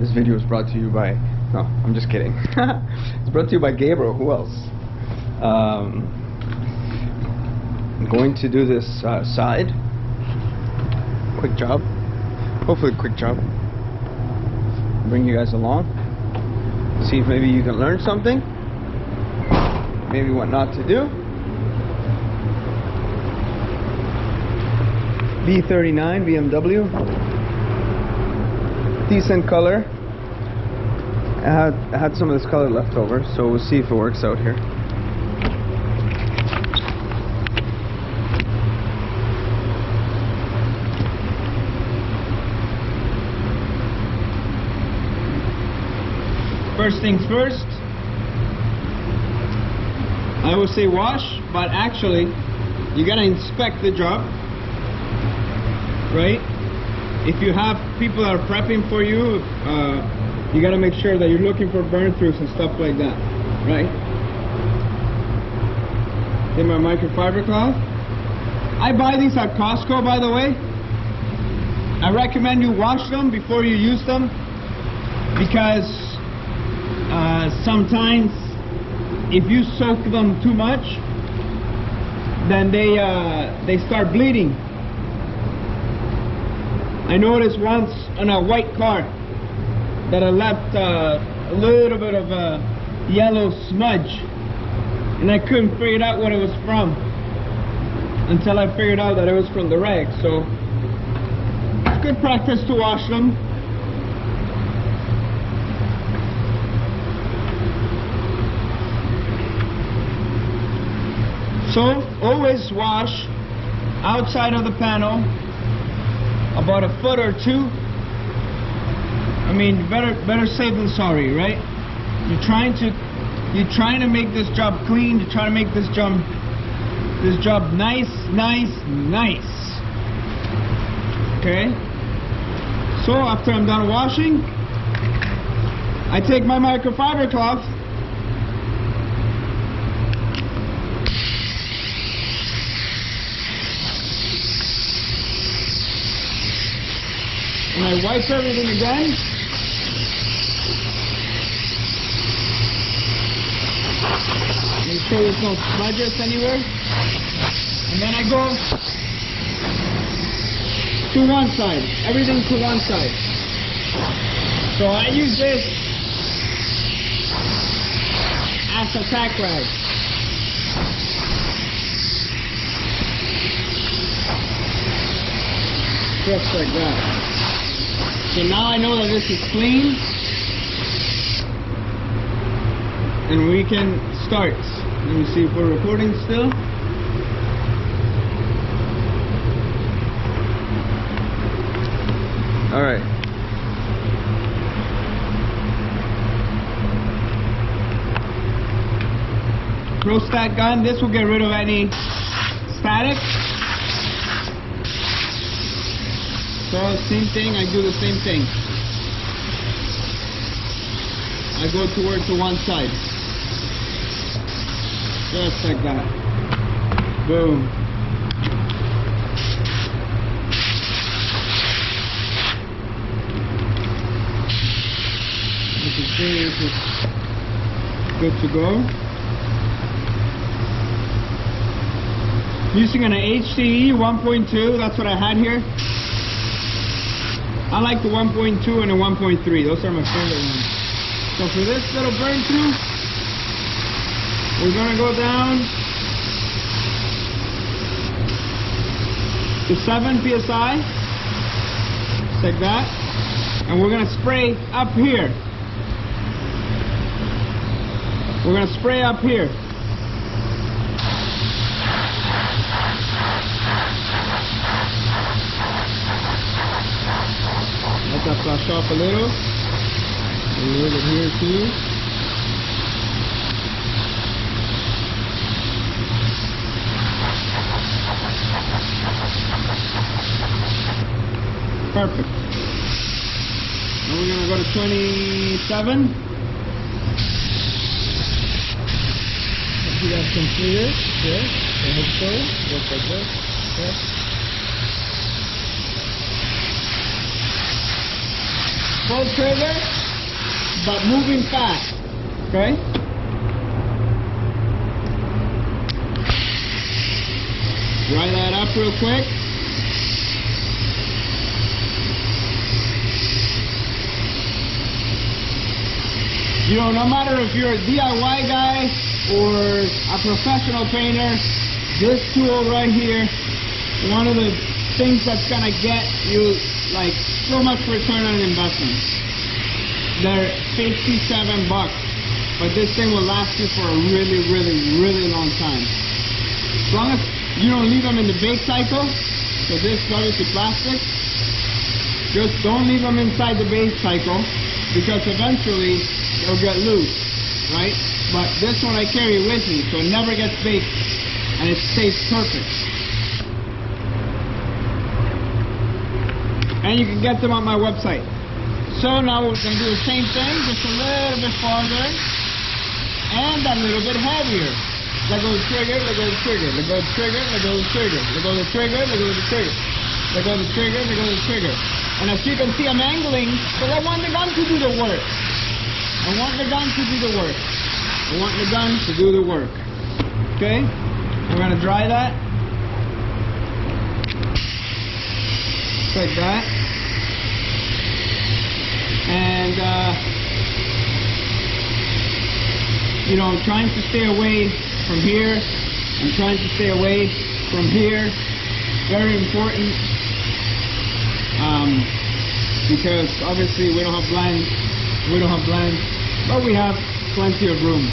This video is brought to you by... No, I'm just kidding. It's brought to you by Gabriel. Who else? I'm going to do this side. Quick job. Hopefully quick job. Bring you guys along. See if maybe you can learn something. Maybe what not to do. B39 BMW. Decent color. I had some of this color left over, so we'll see if it works out here. First things first, I would say wash, but actually you gotta inspect the job, right? If you have people that are prepping for you, you gotta make sure that you're looking for burn-throughs and stuff like that, right? Get my microfiber cloth. I buy these at Costco, by the way. I recommend you wash them before you use them, because sometimes if you soak them too much, then they start bleeding. I noticed once on a white car that I left a little bit of a yellow smudge, and I couldn't figure out what it was from until I figured out that it was from the rag. So it's good practice to wash them. So always wash outside of the panel about a foot or two. I mean, better safe than sorry, right? You're trying to make this job clean. You're trying to make this job nice. Okay. So after I'm done washing, I take my microfiber cloth. And I wipe everything again. Make sure there's no smudges anywhere. And then I go to one side. Everything to one side. So I use this as a tack rag. Just like that. So now I know that this is clean, and we can start. Let me see if we're recording still. All right. Pro-stat gun. This will get rid of any static. So same thing, I do the same thing. I go to one side. Just like that. Boom. You can see this is good to go. Using an HDE 1.2, that's what I had here. I like the 1.2 and the 1.3. Those are my favorite ones. So for this little burn through, we're gonna go down to 7 psi, just like that, and we're gonna spray up here. We're gonna spray up here. Let that flush off a little bit here too. Perfect. Now we're gonna go to 27. If you guys can see this, okay, I hope so. Just like this. Okay. full trigger, but moving fast, okay? Dry that up real quick. You know, no matter if you're a DIY guy or a professional painter, this tool right here, one of the things that's gonna get you like so much return on investment. They're $57, but this thing will last you for a really, really, really long time. As long as you don't leave them in the bake cycle, so this is obviously plastic, just don't leave them inside the bake cycle because eventually they'll get loose, right? But this one I carry with me, so it never gets baked and it stays perfect. And you can get them on my website. So now we're going to do the same thing, just a little bit farther and a little bit heavier. Let go of the trigger, let go of the trigger, let go of the trigger, let go of the trigger, let go of the trigger, let go of the trigger, let go of the trigger, let go of the trigger. And as you can see, I'm angling because I want the gun to do the work. I want the gun to do the work. I want the gun to do the work. Okay? We're going to dry that. Just like that. And, you know, I'm trying to stay away from here. I'm trying to stay away from here. Very important. Because obviously we don't have blinds. We don't have blinds, but we have plenty of room.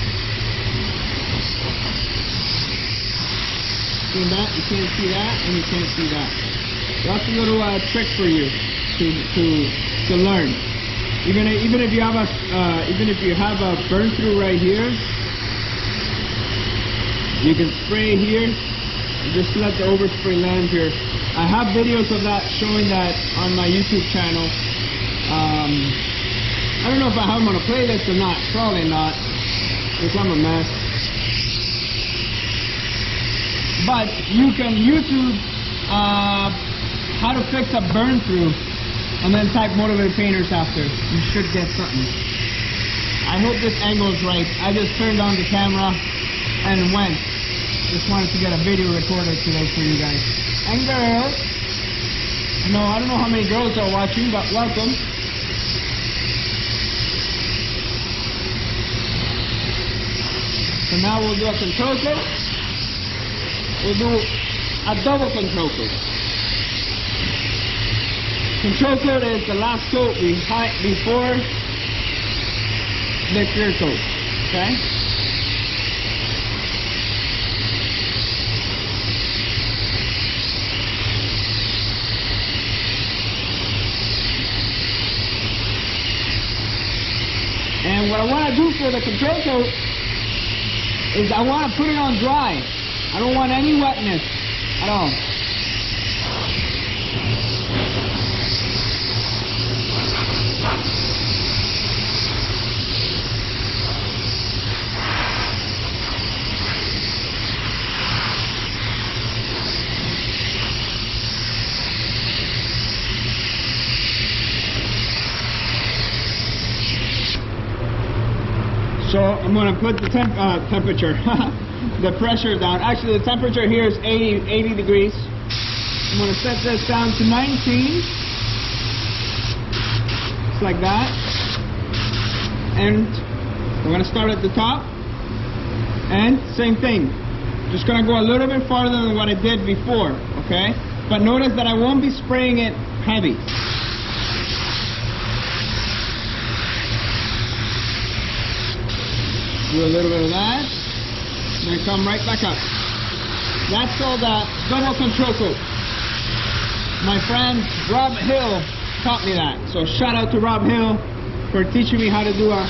See that? You can't see that, and you can't see that. That's a little trick for you to learn. Even if you have a burn through right here, you can spray here. And just let the overspray land here. I have videos of that showing that on my YouTube channel. I don't know if I have them on a playlist or not. Probably not, because I'm a mess. But you can YouTube how to fix a burn through, and then type motivated painters after. You should get something. I hope this angle is right. I just turned on the camera and went. Just wanted to get a video recorded today for you guys and girls. No, I don't know how many girls are watching, but welcome. So now we'll do a control coat. We'll do a double control coat. Control coat is the last coat before the clear coat. Okay? And what I want to do for the control coat is I want to put it on dry. I don't want any wetness at all. So I'm going to put the temperature, the pressure down. Actually, the temperature here is 80 degrees. I'm going to set this down to 19. Just like that. And we're going to start at the top. And same thing. Just going to go a little bit farther than what I did before, okay? But notice that I won't be spraying it heavy. Do a little bit of that, and then come right back up. That's called a double control coat. My friend Rob Hill taught me that. So shout out to Rob Hill for teaching me how to do a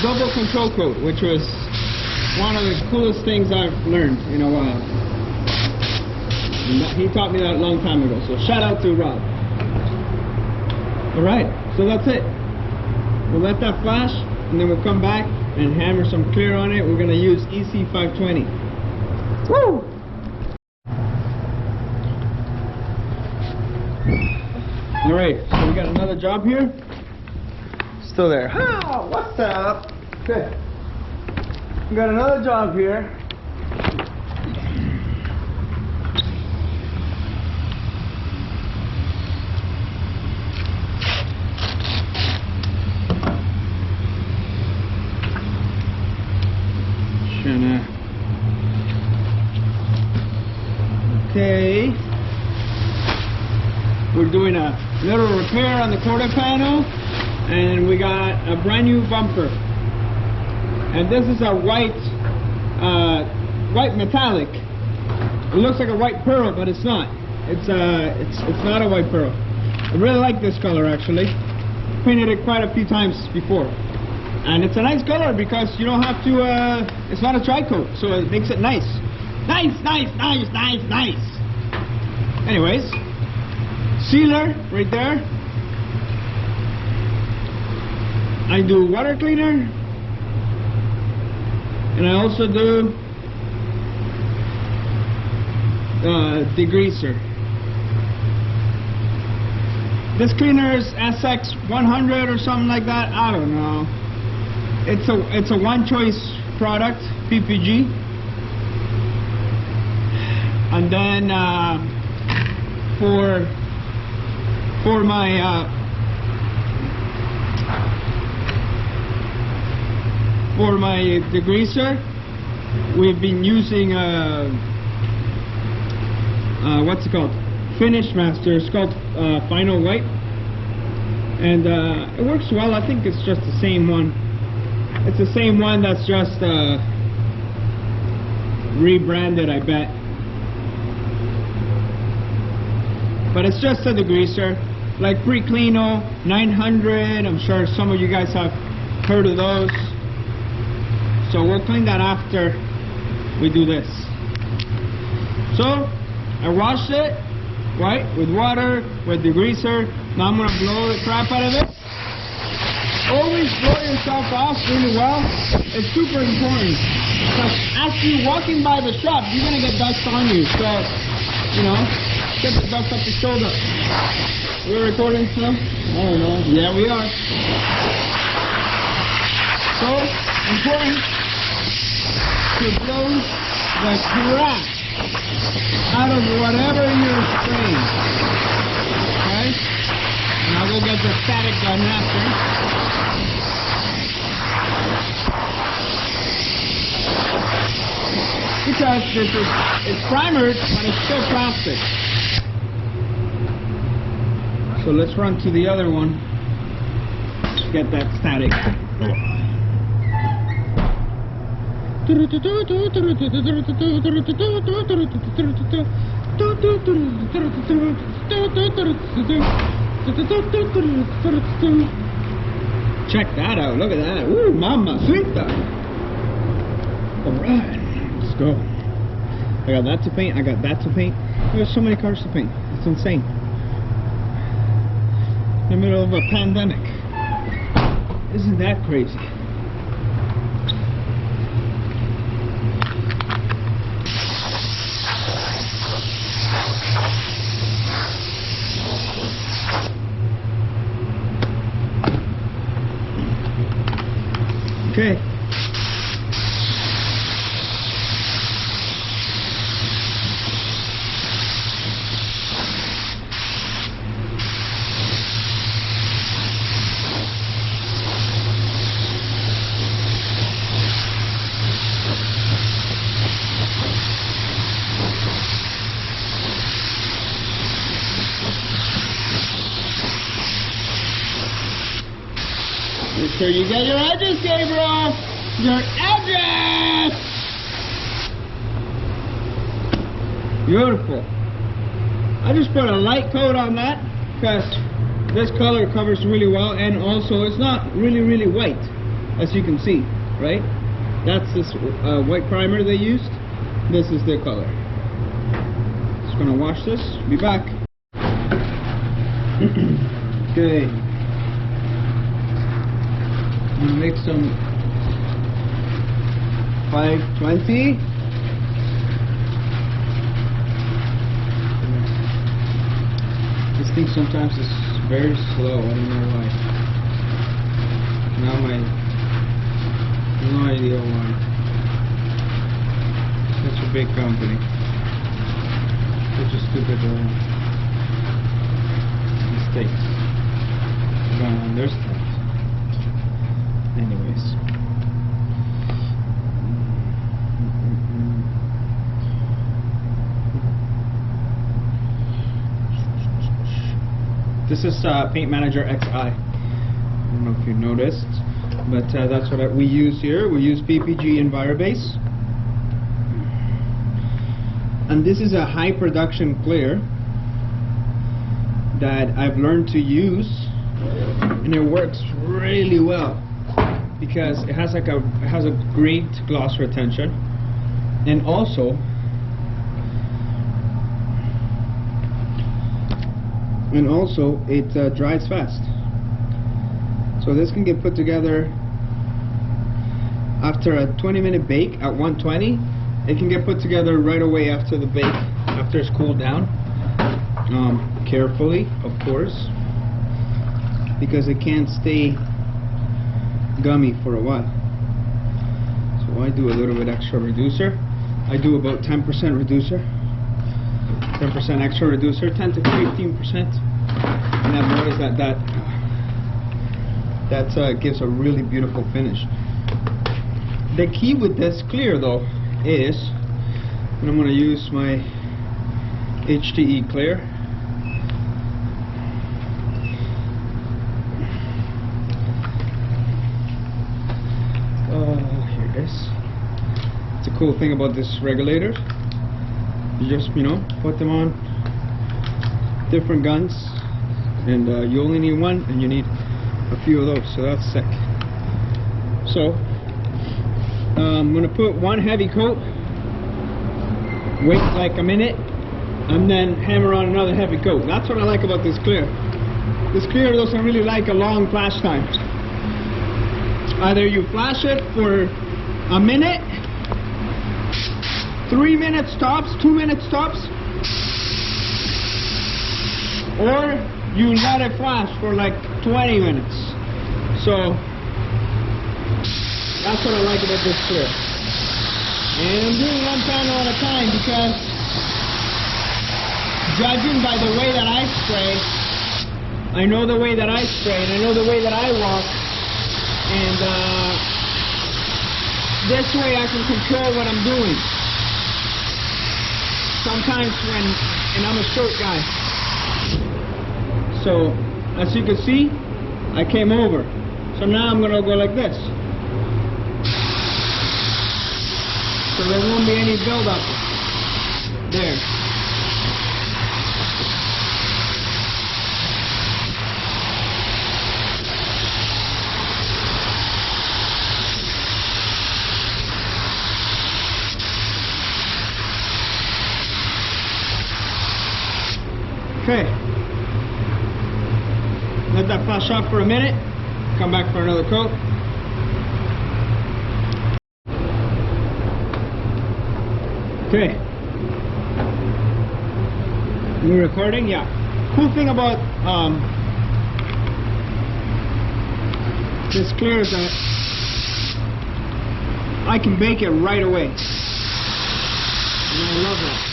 double control coat, which was one of the coolest things I've learned in a while. And he taught me that a long time ago. So shout out to Rob. Alright, so that's it. We'll let that flash, and then we'll come back and hammer some clear on it. We're going to use EC520. Woo! Alright, so we got another job here. still there. Ah, what's up? Okay. We got another job here. Okay. We're doing a little repair on the quarter panel, and we got a brand new bumper. And this is a white metallic. It looks like a white pearl, but it's not. It's not a white pearl. I really like this color actually. Painted it quite a few times before. And it's a nice color because you don't have to, it's not a tri-coat, so it makes it nice. Nice. Anyways, sealer right there. I do water cleaner. And I also do degreaser. This cleaner is SX100 or something like that. I don't know. It's a one choice product, PPG. And then for my degreaser, we've been using what's it called? Finish Master. It's called Final White, and it works well. I think it's just the same one. It's the same one that's just rebranded, I bet. But it's just a degreaser, like Pre-Cleano 900. I'm sure some of you guys have heard of those. So we'll clean that after we do this. So I washed it, right, with water, with degreaser. Now I'm gonna blow the crap out of it. Always blow yourself off really well. It's super important because as you're walking by the shop, you're gonna get dust on you. So, you know, get the dust up your shoulder. We're recording still? I don't know. Yeah, we are. So important to blow the crap out of whatever you're spraying. Okay? And I'll go get the static gun after. Because it's primered, but it's still plastic. So let's run to the other one. Get that static. Check that out. Look at that. Ooh, mamacita. Alright. Let's go. I got that to paint. I got that to paint. There's so many cars to paint. It's insane. In the middle of a pandemic. Isn't that crazy? Okay. Make sure you get your edges, Gabriel! Your edges! Beautiful. I just put a light coat on that because this color covers really well, and also it's not really white, as you can see, right? That's this white primer they used. This is their color. Just gonna wash this, be back. Okay. Make some 520. This thing sometimes is very slow. I don't know why. Now my no idea why. Such a big company. Such a stupid mistakes. I don't understand. Anyways. This is Paint Manager XI. I don't know if you noticed, but that's what we use here. We use PPG Envirobase. And this is a high production clear that I've learned to use, and it works really well because it has like a great gloss retention, and also it dries fast. So this can get put together after a 20-minute bake at 120. It can get put together right away after the bake, after it's cooled down. Carefully, of course, because it can't stay gummy for a while. So I do a little bit extra reducer. I do about 10% reducer, 10% extra reducer, 10 to 15%. And I've noticed that gives a really beautiful finish. The key with this clear though is, and I'm going to use my HTE clear. Here it is. It's a cool thing about this regulator. You just, put them on different guns, and you only need one, and you need a few of those, so that's sick. So I'm going to put one heavy coat, wait like a minute, and then hammer on another heavy coat. That's what I like about this clear. This clear doesn't really like a long flash time. Either you flash it for a minute, 3 minutes tops, 2 minutes tops, or you let it flash for like 20 minutes. So that's what I like about this clear. And I'm doing one panel at a time because, judging by the way that I spray, I know the way that I spray and I know the way that I walk, and this way I can control what I'm doing. Sometimes and I'm a short guy. So, as you can see, I came over. So now I'm going to go like this. So there won't be any buildup there. Okay. Let that flash off for a minute. Come back for another coat. Okay. We're recording? Yeah. Cool thing about this clear is that I can bake it right away. And I love that.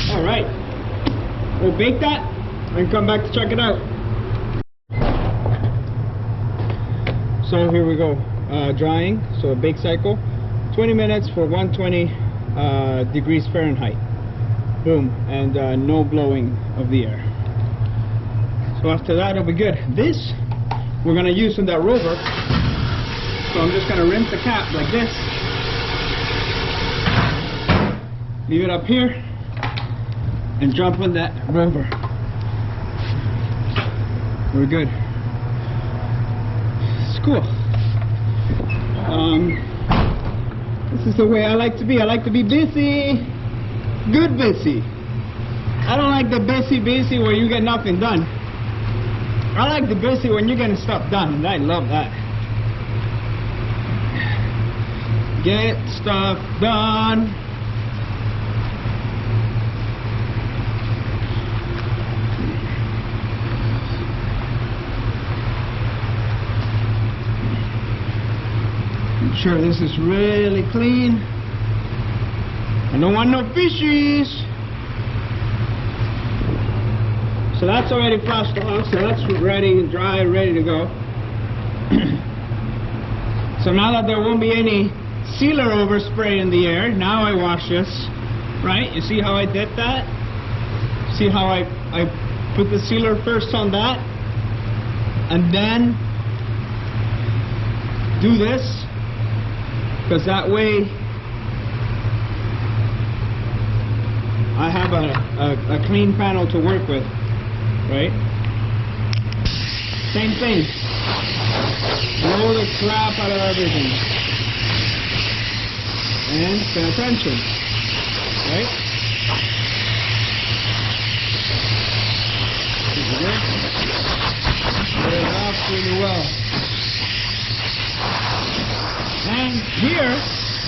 Alright, we'll bake that and come back to check it out. So here we go, drying, so a bake cycle, 20 minutes for 120 degrees Fahrenheit. Boom, and no blowing of the air. So after that, it'll be good. This, we're gonna use in that rover. So I'm just gonna rinse the cap like this. Leave it up here and jump in that rover. We're good. It's cool. This is the way I like to be. I like to be busy. Good busy. I don't like the busy where you get nothing done. I like the busy when you're getting stuff done, and I love that. Get stuff done. Make sure this is really clean. I don't want no fishies. So that's already flushed off, so that's ready and dry, ready to go. So now that there won't be any sealer overspray in the air, now I wash this, right? You see how I did that? See how I put the sealer first on that, and then do this, because that way I have a clean panel to work with, right? Same thing. Blow the crap out of everything. And pay attention, right? Get it off pretty well. And here,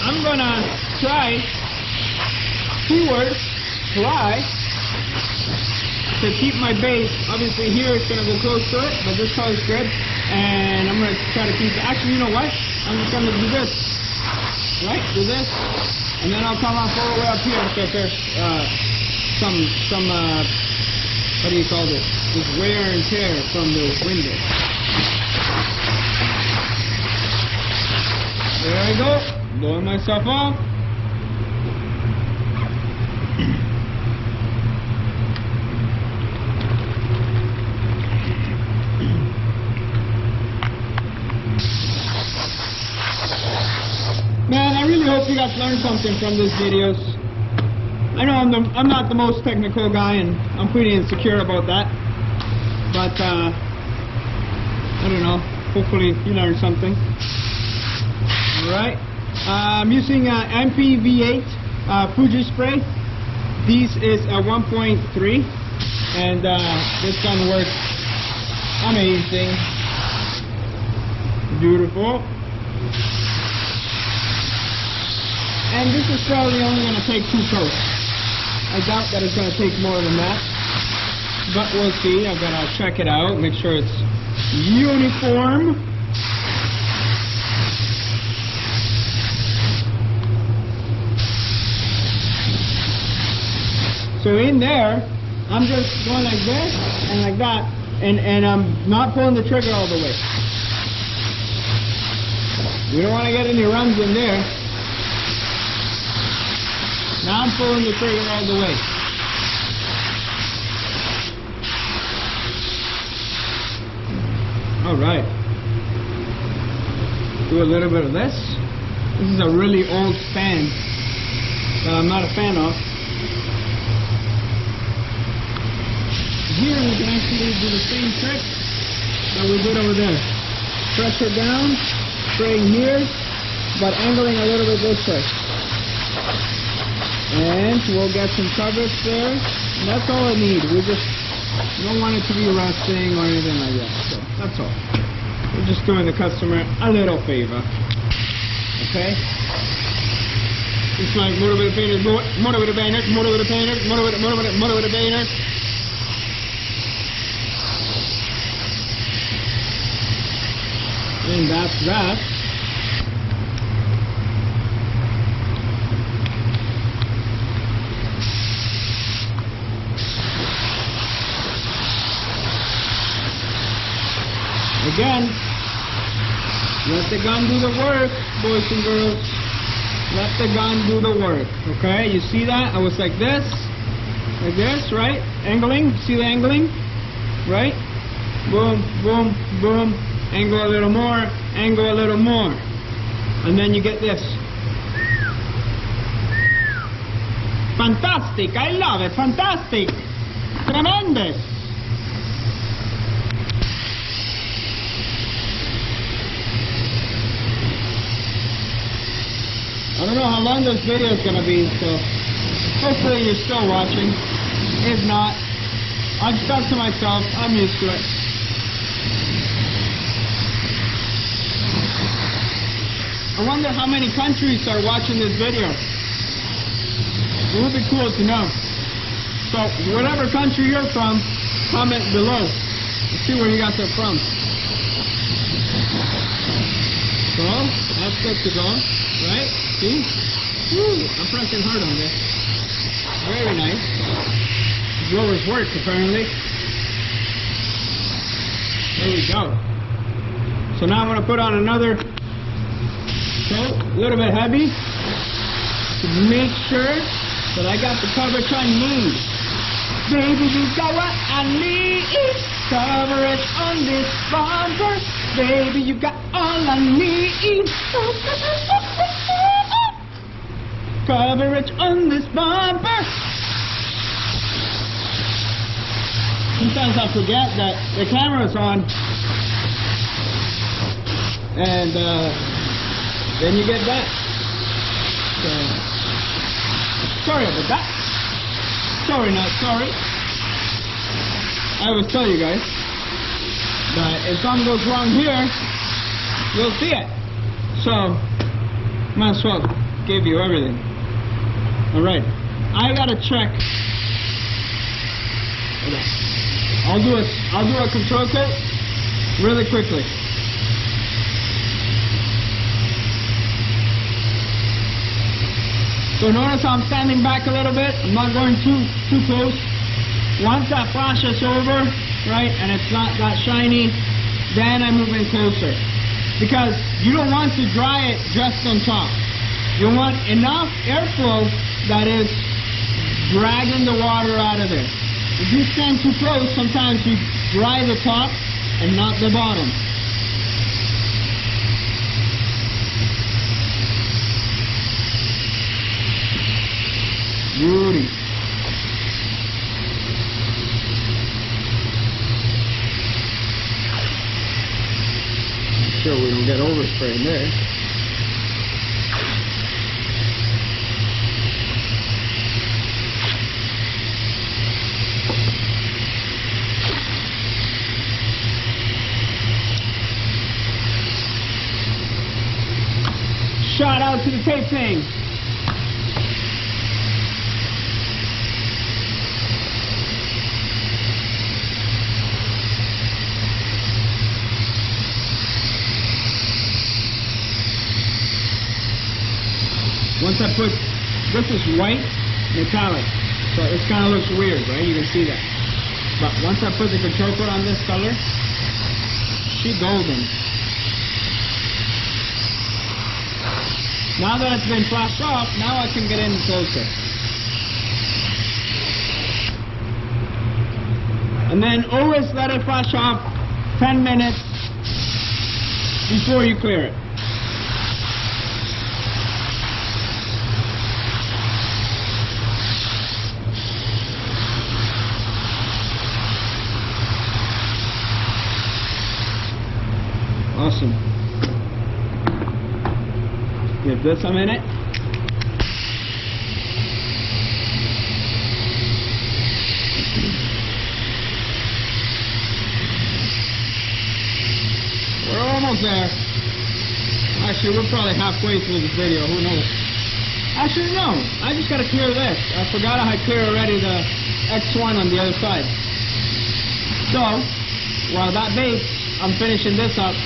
I'm gonna try, try to keep my base. Obviously here it's gonna go close to it, but this color's good. And I'm gonna try to keep it. Actually, you know what? I'm just gonna do this. Right? Do this. And then I'll come off all the way up here because there's some what do you call this? This wear and tear from the window. There I go. Blowing myself off. Man, I really hope you guys learned something from these videos. I know I'm not the most technical guy, and I'm pretty insecure about that. But I don't know. Hopefully you learned something. All right. I'm using MPV8 Fuji spray. This is a 1.3, and this gun works amazing. Beautiful. And this is probably only going to take 2 coats. I doubt that it's going to take more than that. But we'll see. I've got to check it out, make sure it's uniform. So in there, I'm just going like this and like that, and I'm not pulling the trigger all the way. We don't want to get any runs in there. Now I'm pulling the trigger all the way. Alright. Do a little bit of this. This is a really old stand that I'm not a fan of. Here we can actually do the same trick that we did over there. Pressure down, spraying here, but angling a little bit this way. And we'll get some coverage there. And that's all I need. We just don't want it to be rusting or anything like that. So that's all. We're just doing the customer a little favor. Okay? Just like motor with a painter, motor with a painter, motor with a painter, motor with a painter. And that's that. Again, let the gun do the work, boys and girls. Let the gun do the work, okay? You see that? I was like this, right? Angling, see the angling, right? boom, boom, boom, angle a little more, angle a little more. And then you get this. Fantastic, I love it, fantastic. Tremendous. I don't know how long this video is going to be, so hopefully you're still watching. If not, I've stuck to myself, I'm used to it. I wonder how many countries are watching this video. It would be cool to know. So, whatever country you're from, comment below. Let's see where you got that from. So, that's good to go, right? See? Woo, I'm pressing hard on this. Very nice. Blowers work, apparently. There we go. So now I'm going to put on another coat, a little bit heavy, to make sure that I got the coverage I need. Baby, you got what I need. Coverage on this bumper. Baby, you got all I need. Coverage on this bumper. Sometimes I forget that the camera's on. And then you get that. So, sorry about that. Sorry, not sorry. I always tell you guys that if something goes wrong here, you'll see it. So, might as well give you everything. Alright, I gotta check. Okay. I'll do a control coat really quickly. So notice I'm standing back a little bit. I'm not going too close. Once that flash is over, right, and it's not that shiny, then I move in closer. Because you don't want to dry it just on top. You want enough airflow that is dragging the water out of there. If you stand too close, sometimes you dry the top and not the bottom. Beauty. Make sure we don't get overspray in there. Shout out to the tape thing. Once I put, this is white metallic, so it kind of looks weird, right? You can see that. But once I put the control coat on this color, she golden. Now that it's been flashed off, now I can get in closer. And then always let it flash off 10 minutes before you clear it. Awesome. Give this a minute. We're almost there. Actually, we're probably halfway through this video. Who knows? Actually, no. I just got to clear this. I forgot I had cleared already the X1 on the other side. So, while that bakes, I'm finishing this up.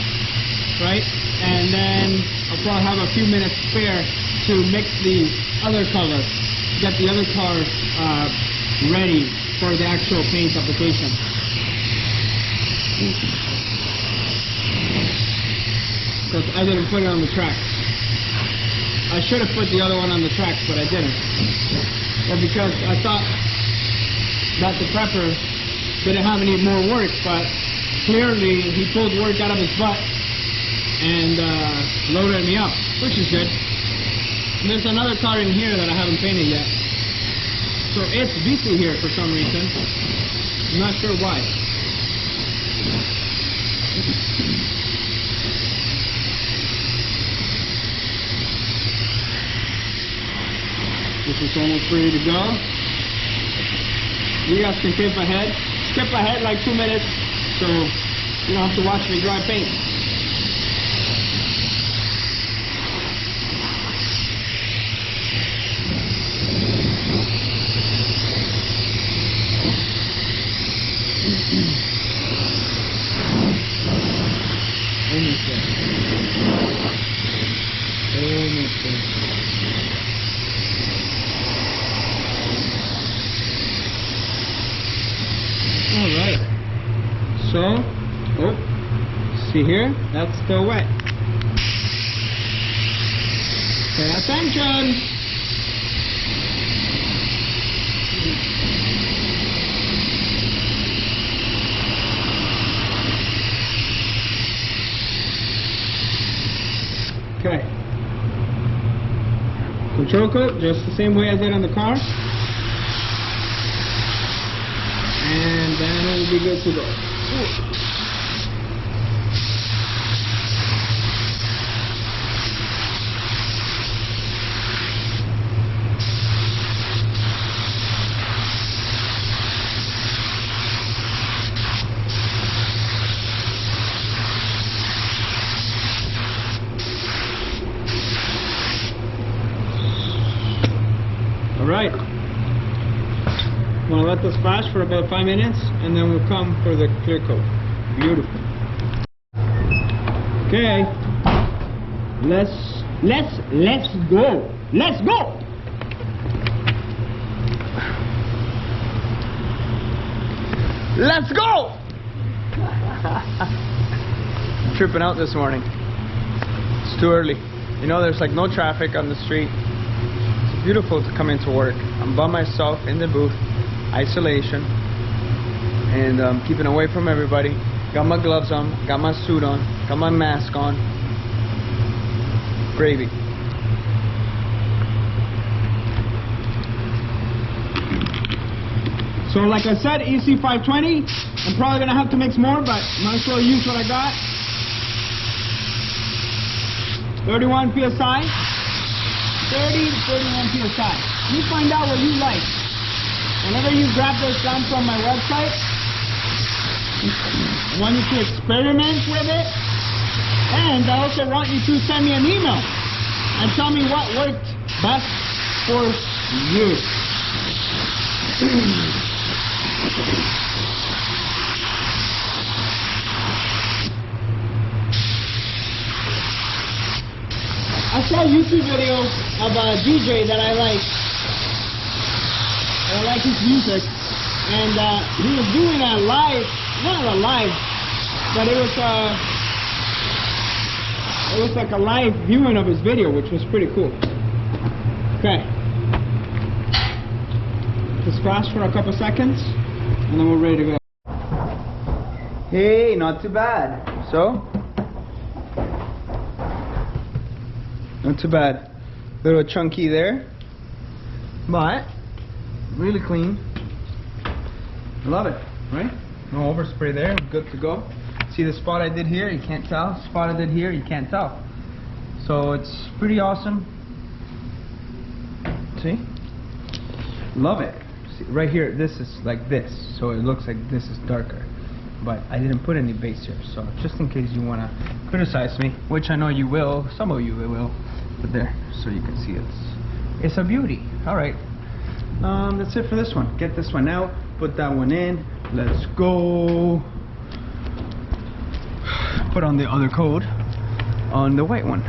Right? And then I'll probably have a few minutes spare to mix the other color, get the other car ready for the actual paint application. Because I didn't put it on the tracks. I should have put the other one on the tracks, but I didn't. Well, because I thought that the prepper didn't have any more work, but clearly he pulled work out of his butt and loaded me up, which is good. And there's another car in here that I haven't painted yet. So it's busy here for some reason. I'm not sure why. This is almost ready to go. You guys can skip ahead like 2 minutes, so you don't have to watch me dry paint. Almost there. Almost there. Alright, so, see here, that's still wet. Pay attention! Okay. Control coat, just the same way I did on the car. And then it will be good to go. All right. I'm going to let this splash for about 5 minutes and then we'll come for the clear coat. Beautiful. Okay. Let's go. Let's go. Let's go. I'm tripping out this morning. It's too early. You know, there's like no traffic on the street. It's beautiful to come into work. I'm by myself in the booth. Isolation, and keeping away from everybody. Got my gloves on, got my suit on, got my mask on. Gravy. So like I said, EC520, I'm probably gonna have to mix more, but might as well use what I got. 31 PSI. 30 to 31 PSI. You find out what you like. Whenever you grab this gun from my website, I want you to experiment with it, and I also want you to send me an email and tell me what worked best for you. I saw a YouTube video of a DJ that I like. I like his music, and he was doing a live, not a live, but it was like a live viewing of his video, which was pretty cool. Okay, just splash for a couple seconds, and then we're ready to go. Hey, not too bad. So, not too bad. Little chunky there, but really clean. Love it, right? No overspray there, good to go. See the spot I did here? You can't tell. Spot I did here, you can't tell. So it's pretty awesome. See? Love it. See, right here, this is like this. So it looks like this is darker. But I didn't put any base here. So just in case you want to criticize me, which I know you will, some of you will, but there, so you can see it's a beauty. Alright. That's it for this one. Get this one out, put that one in. Let's go. Put on the other coat on the white one.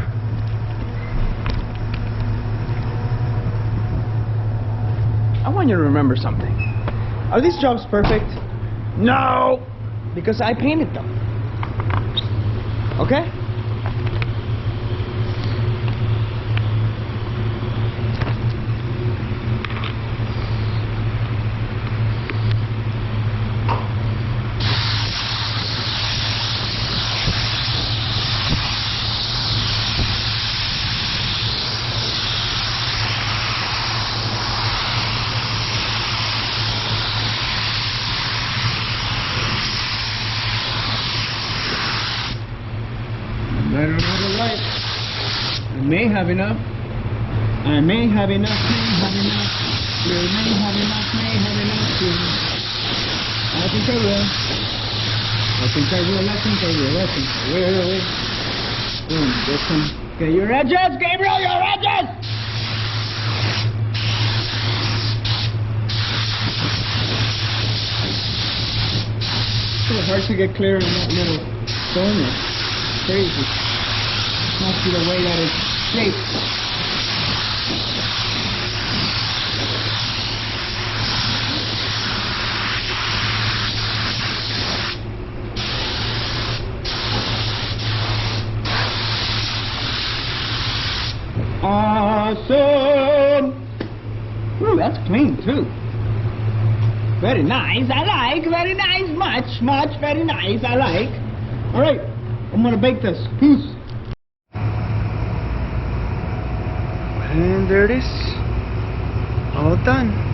I want you to remember something. Are these jobs perfect? No, because I painted them. Okay? may have enough. I may have enough, may have enough. You may have enough, may have enough. I think I will. I think I will, I think I will, I think I will. Boom, get some. Get your edges, Gabriel, your edges! It's so hard to get clear in that little corner. Crazy. Must be the way that it's shaped. Awesome! Ooh, that's clean too. Very nice, I like. Very nice, much, very nice, I like. Alright, I'm gonna bake this. Peace. And there it is. All done.